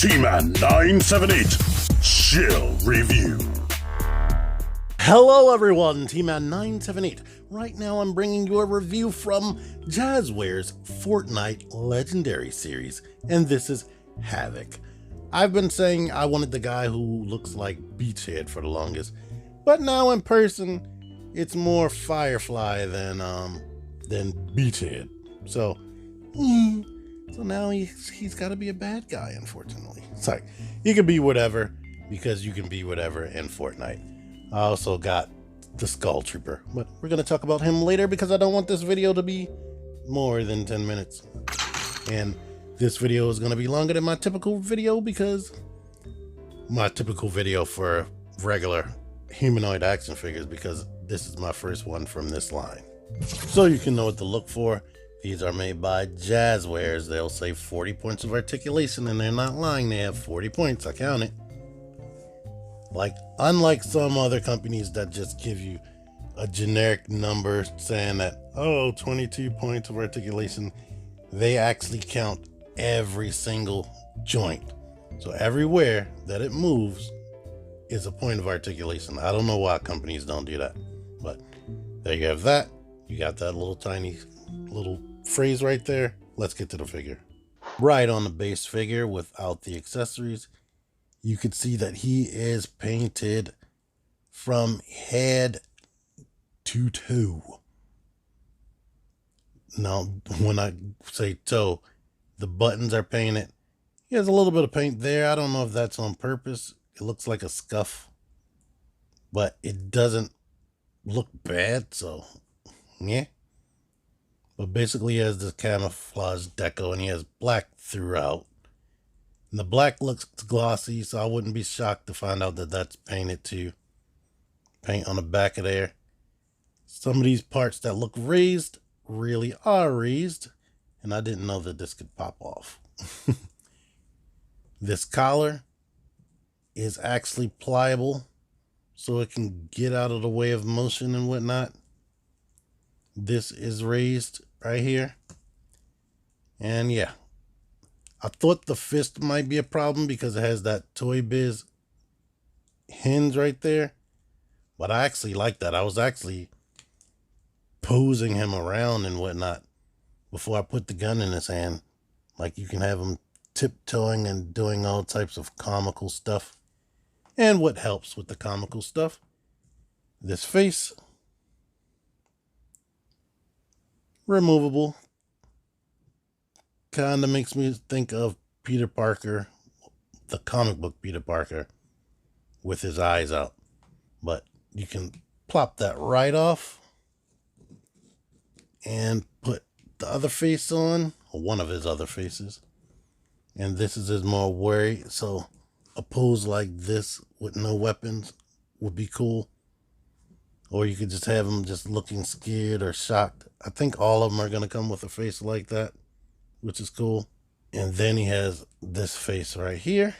T-Man 978 Chill Review. Hello everyone, T-Man 978. Right now I'm bringing you a review from Jazwares Fortnite Legendary Series, and this is Havoc. I've been saying I wanted the guy who looks like Beachhead for the longest, but now in person, it's more Firefly than Beachhead. So now he's got to be a bad guy, unfortunately. Sorry, he can be whatever, because you can be whatever in Fortnite. I also got the Skull Trooper, but we're going to talk about him later because I don't want this video to be more than 10 minutes. And this video is going to be longer than my typical video because my typical video for regular humanoid action figures, because this is my first one from this line. So you can know what to look for. These are made by Jazwares. They'll say 40 points of articulation, and they're not lying. They have 40 points. I count it. Unlike some other companies that just give you a generic number saying that, oh, 22 points of articulation, they actually count every single joint. So everywhere that it moves is a point of articulation. I don't know why companies don't do that, but there you have that. You got that little tiny little phrase right there. Let's get to the figure. Right on the base figure without the accessories, you could see that he is painted from head to toe. Now, when I say toe, the buttons are painted. He has a little bit of paint there. I don't know if that's on purpose. It looks like a scuff, but it doesn't look bad, so yeah. But basically he has this camouflage deco, and he has black throughout. And the black looks glossy, so I wouldn't be shocked to find out that that's painted too. Paint on the back of there. Some of these parts that look raised really are raised, and I didn't know that this could pop off. This collar is actually pliable, so it can get out of the way of motion and whatnot. This is raised right here. And yeah, I thought the fist might be a problem because it has that Toy Biz hinge right there. But I actually like that. I was actually posing him around and whatnot before I put the gun in his hand. Like, you can have him tiptoeing and doing all types of comical stuff. And what helps with the comical stuff? This face. Removable. Kind of makes me think of Peter Parker, the comic book Peter Parker, with his eyes out. But you can plop that right off and put the other face on, or one of his other faces. And this is his more worry. So a pose like this with no weapons would be cool. Or you could just have him just looking scared or shocked. I think all of them are going to come with a face like that, which is cool. And then he has this face right here.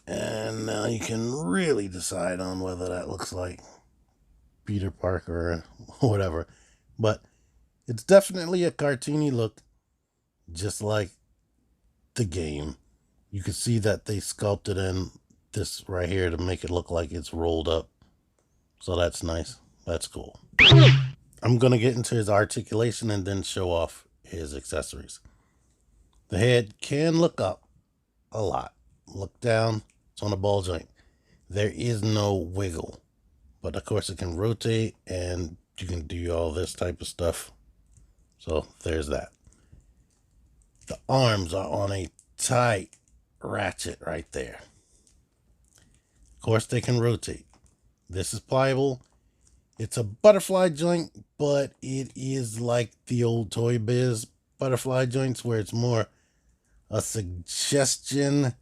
And now you can really decide on whether that looks like Peter Parker or whatever. But it's definitely a cartoony look, just like the game. You can see that they sculpted in this right here to make it look like it's rolled up. So that's nice. That's cool. I'm going to get into his articulation and then show off his accessories. The head can look up a lot. Look down, it's on a ball joint. There is no wiggle. But of course it can rotate and you can do all this type of stuff. So there's that. The arms are on a tight ratchet right there. Of course they can rotate. This is pliable. It's a butterfly joint, but it is like the old Toy Biz butterfly joints where it's more a suggestion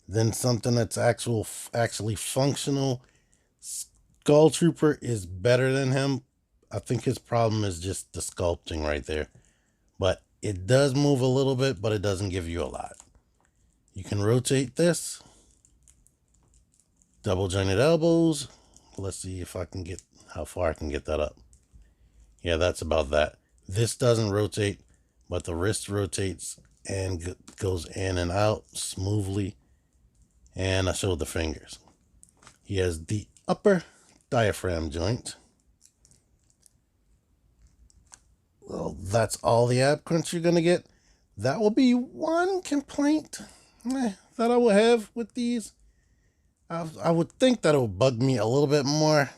than something that's actually functional. Skull Trooper is better than him. I think his problem is just the sculpting right there. But it does move a little bit, but it doesn't give you a lot. You can rotate this. Double jointed elbows. Let's see if I can get how far I can get that up. Yeah, that's about that. This doesn't rotate, but the wrist rotates and goes in and out smoothly. And I showed the fingers. He has the upper diaphragm joint. Well, that's all the ab crunch you're going to get. That will be one complaint that I will have with these. I would think that it would bug me a little bit more,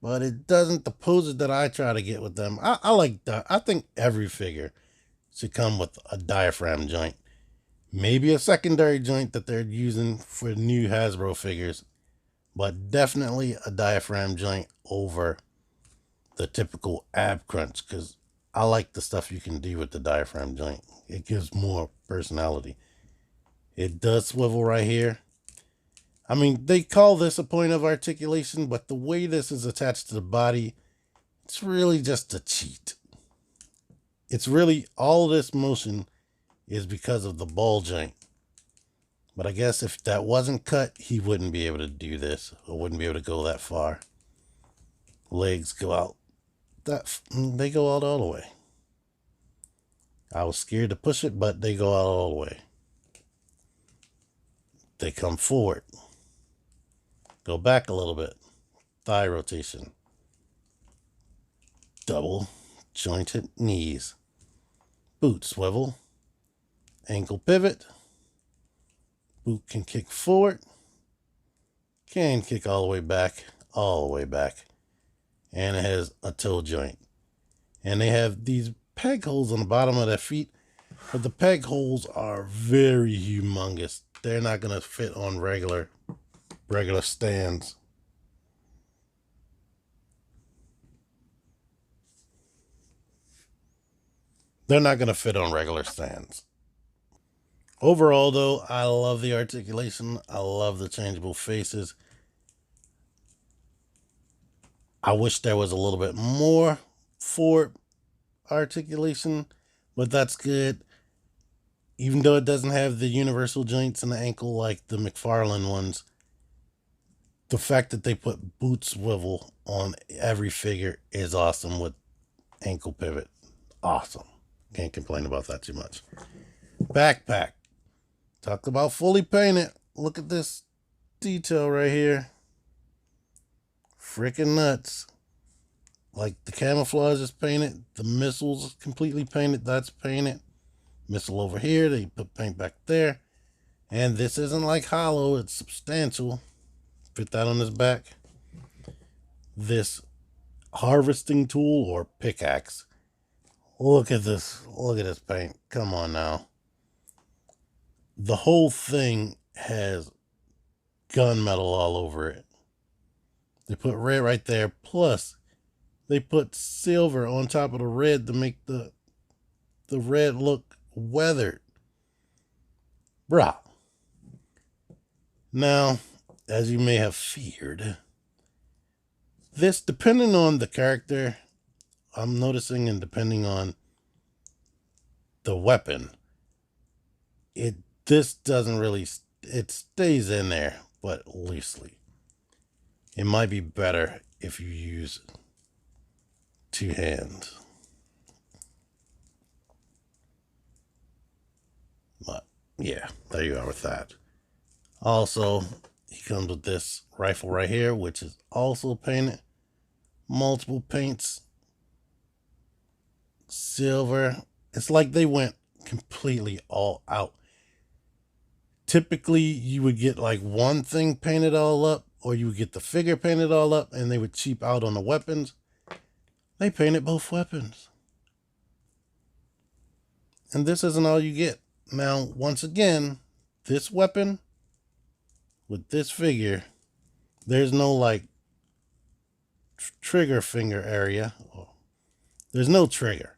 but it doesn't. The poses that I try to get with them, I like that. I think every figure should come with a diaphragm joint. Maybe a secondary joint that they're using for new Hasbro figures, but definitely a diaphragm joint over the typical ab crunch, because I like the stuff you can do with the diaphragm joint. It gives more personality. It does swivel right here. I mean, they call this a point of articulation, but the way this is attached to the body, it's really just a cheat. It's really, all this motion is because of the ball joint. But I guess if that wasn't cut, he wouldn't be able to do this, or wouldn't be able to go that far. Legs go out. They go out all the way. I was scared to push it, but they go out all the way. They come forward. Go back a little bit. Thigh rotation. Double jointed knees. Boot swivel. Ankle pivot. Boot can kick forward. Can kick all the way back. All the way back. And it has a toe joint. And they have these peg holes on the bottom of their feet. But the peg holes are very humongous. They're not going to fit on regular stands. They're not going to fit on regular stands. Overall, though, I love the articulation. I love the changeable faces. I wish there was a little bit more for articulation, but that's good. Even though it doesn't have the universal joints in the ankle like the McFarlane ones, the fact that they put boot swivel on every figure is awesome with ankle pivot. Awesome. Can't complain about that too much. Backpack. Talk about fully painted. Look at this detail right here. Freaking nuts. Like the camouflage is painted. The missiles completely painted. That's painted. Missile over here. They put paint back there. And this isn't like hollow. It's substantial. Put that on his back. This harvesting tool or pickaxe. Look at this. Look at this paint. Come on now. The whole thing has gunmetal all over it. They put red right there. Plus, they put silver on top of the red to make the red look weathered. Bruh. Now, as you may have feared, this, depending on the character, I'm noticing, and depending on the weapon, this doesn't really, it stays in there, but loosely. It might be better if you use two hands. But yeah, there you are with that. Also, he comes with this rifle right here, which is also painted. Multiple paints. Silver. It's like they went completely all out. Typically, you would get like one thing painted all up, or you would get the figure painted all up, and they would cheap out on the weapons. They painted both weapons. And this isn't all you get. Now, once again, this weapon with this figure, there's no like trigger finger area. There's no trigger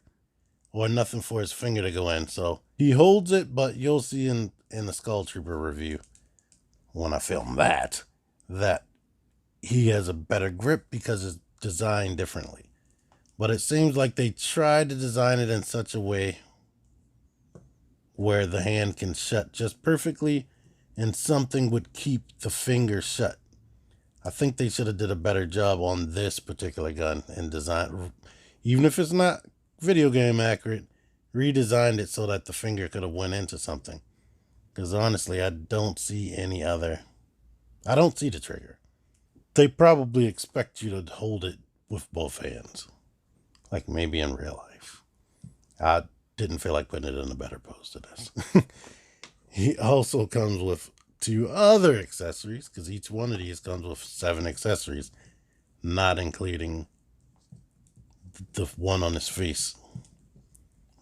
or nothing for his finger to go in. So he holds it, but you'll see in the Skull Trooper review when I film that he has a better grip because it's designed differently. But it seems like they tried to design it in such a way where the hand can shut just perfectly and something would keep the finger shut. I think they should have did a better job on this particular gun and design. Even if it's not video game accurate, redesigned it so that the finger could have went into something. Because honestly, I don't see any other. I don't see the trigger. They probably expect you to hold it with both hands. Like maybe in real life. I didn't feel like putting it in a better pose to this. He also comes with 2 other accessories, because each one of these comes with 7 accessories, not including the one on his face.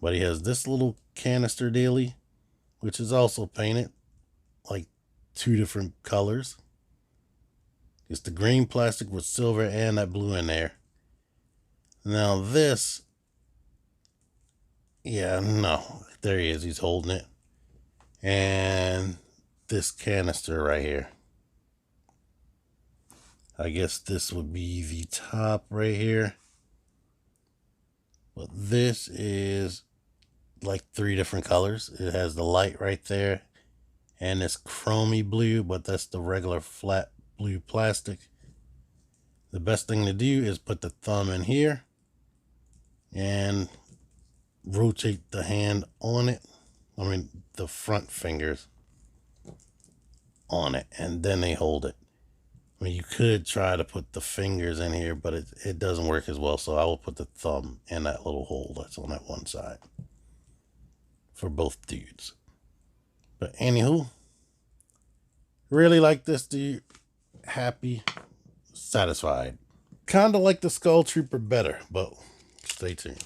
But he has this little canister daily, which is also painted like 2 different colors. It's the green plastic with silver and that blue in there. Now this, yeah, no, there he is. He's holding it. And this canister right here. I guess this would be the top right here. But this is like 3 different colors. It has the light right there and this chromy blue, but that's the regular flat blue plastic. The best thing to do is put the thumb in here and rotate the hand on it. I mean, the front fingers on it, and then they hold it. I mean, you could try to put the fingers in here, but it doesn't work as well. So I will put the thumb in that little hole that's on that one side for both dudes. But anywho, really like this dude. Happy, satisfied. Kind of like the Skull Trooper better, but stay tuned.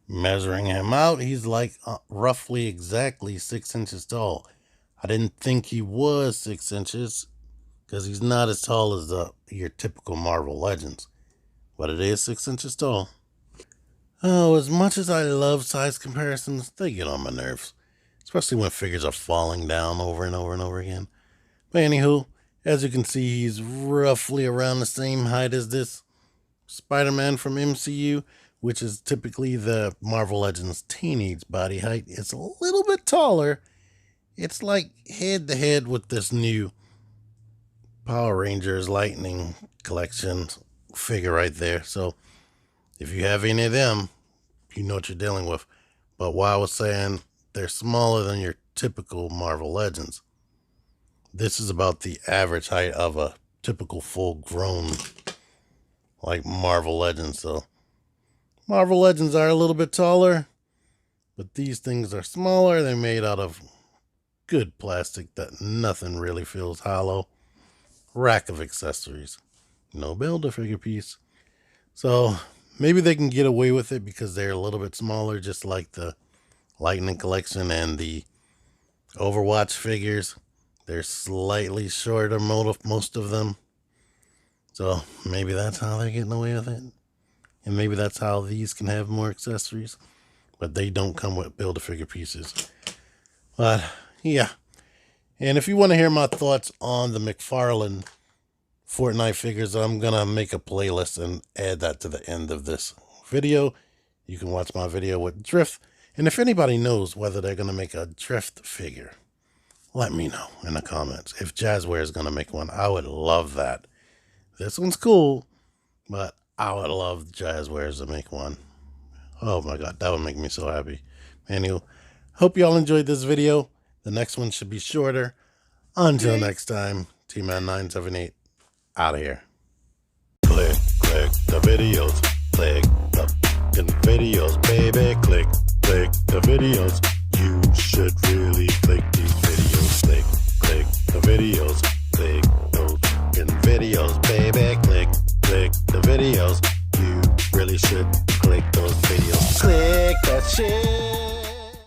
Measuring him out, he's like roughly exactly 6 inches tall. I didn't think he was 6 inches because he's not as tall as your typical Marvel Legends, but it is 6 inches tall. Oh, as much as I love size comparisons, they get on my nerves, especially when figures are falling down over and over and over again. But anywho, as you can see, he's roughly around the same height as this Spider-Man from MCU, which is typically the Marvel Legends teenage body height. It's a little bit taller. It's like head to head with this new Power Rangers Lightning collection figure right there. So if you have any of them, you know what you're dealing with. But while I was saying they're smaller than your typical Marvel Legends, this is about the average height of a typical full-grown like Marvel Legends. So Marvel Legends are a little bit taller, but these things are smaller. They're made out of good plastic that nothing really feels hollow. Rack of accessories. No Build-A-Figure piece. So maybe they can get away with it because they're a little bit smaller, just like the Lightning Collection and the Overwatch figures. They're slightly shorter, most of them. So maybe that's how they're getting away with it. And maybe that's how these can have more accessories. But they don't come with Build-A-Figure pieces. But yeah. And if you want to hear my thoughts on the McFarlane Fortnite figures, I'm going to make a playlist and add that to the end of this video. You can watch my video with Drift. And if anybody knows whether they're going to make a Drift figure, let me know in the comments. If Jazwares is going to make one, I would love that. This one's cool, but I would love Jazwares to make one. Oh my God, that would make me so happy. Anyway, hope y'all enjoyed this video. The next one should be shorter. Until next time, T-Man978 out of here. Click the videos. Click the videos, baby. Click the videos. You should really click these videos. Click the videos. Click those videos, baby. Click the videos. You really should click those videos. Click that shit.